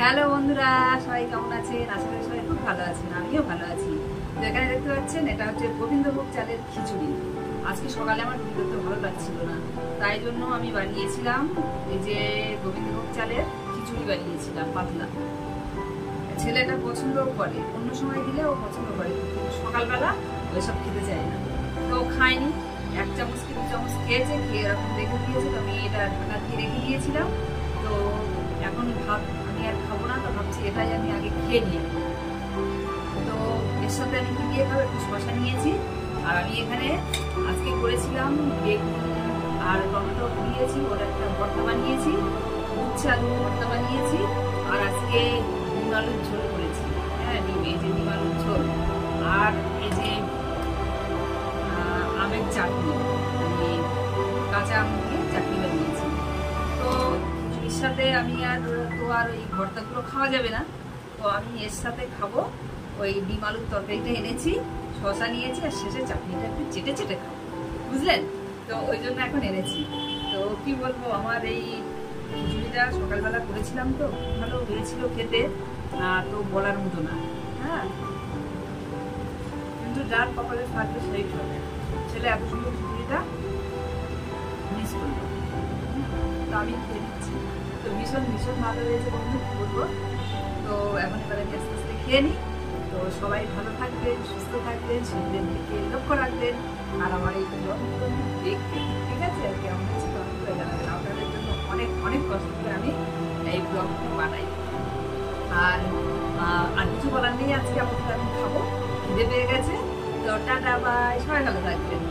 Hello বন্ধুরা, সবাই কেমন আছেন? আশা করি সবাই খুব ভালো আছেন, আমিও ভালো আছি। তো এখানে দেখতে পাচ্ছেন, এটা হচ্ছে গোবিন্দভোগ চালের খিচুড়ি। আজকে সকালে আমার রুটি করতে ভালো লাগছিল না, তাই জন্য আমি বানিয়েছিলাম এই যে গোবিন্দভোগ চালের খিচুড়ি বানিয়েছিলাম পাতলা। ছেলেটা পছন্দও করে, অন্য সময় দিলে ও পছন্দ করে, কিন্তু সকালবেলা ওইসব খেতে চায় না, তো ও খায়নি। 1 চামচ কি 2 চামচ খেয়েছে, খেয়ে এরকম রেখে দিয়েছে। তো আমি এটা ঢাকা দিয়ে রেখে দিয়েছিলাম। তো এখন ভাত আমি আর খাবো না, তো ভাবছি এটাই আমি আগে খেয়ে নিই। তো এর সাথে আমি কি দিয়ে খাবো, একটু শসা নিয়েছি। আর আমি এখানে আজকে করেছিলাম বেগুন আর টমেটো দিয়েছি, ওর একটা ভর্তা বানিয়েছি, উচ্ছে আলু ভর্তা বানিয়েছি। আর আজকে ডিম আলুর ঝোল করেছি। হ্যাঁ, এই যে ডিম আলুর ঝোল। আর এই যে আমের চাটনি, কাঁচা আম দিয়ে চাটনি বানিয়েছি। তো এর সাথে আমি আর ওই ভর্তাগুলো খাওয়া যাবে না, তো আমি এর সাথে খাবো ওই ডিম আলুর তরকারিটা এনেছি, শসা নিয়েছি, আর শেষে চাটনিটা একটু চেটে চেটে খাবো, বুঝলেন? তো ওই জন্য এখন এনেছি। তো কি বলবো, আমার এই খিচুড়িটা সকালবেলা করেছিলাম, তো ভালো হয়েছিল খেতে, তো বলার মতো না। হ্যাঁ, কিন্তু যার কপালে থাকবে সেই খাবে। ছেলে এত সুন্দর খিচুড়িটা মিস করলো, তো আমি খেয়ে নিচ্ছি। তো ভীষণ ভীষণ ভালো হয়েছে বন্ধু, কি বলবো। তো এখন এবার আমি আস্তে আস্তে খেয়ে নিই। তো সবাই ভালো থাকবেন, সুস্থ থাকবেন, শরীরের দিকে লক্ষ্য রাখবেন। আর আমার এই ব্লগগুলো দেখবেন, ঠিক আছে? কেমন হচ্ছে কমেন্ট করে জানাবেন। আপনাদের জন্য অনেক অনেক কষ্ট করে আমি এই ব্লগগুলো বানাই। আর আর কিছু বলার নেই, আজকে আপাতত আমি খাবো, খিদে পেয়ে গেছে। তো টাটা, বাই, সবাই ভালো থাকবেন।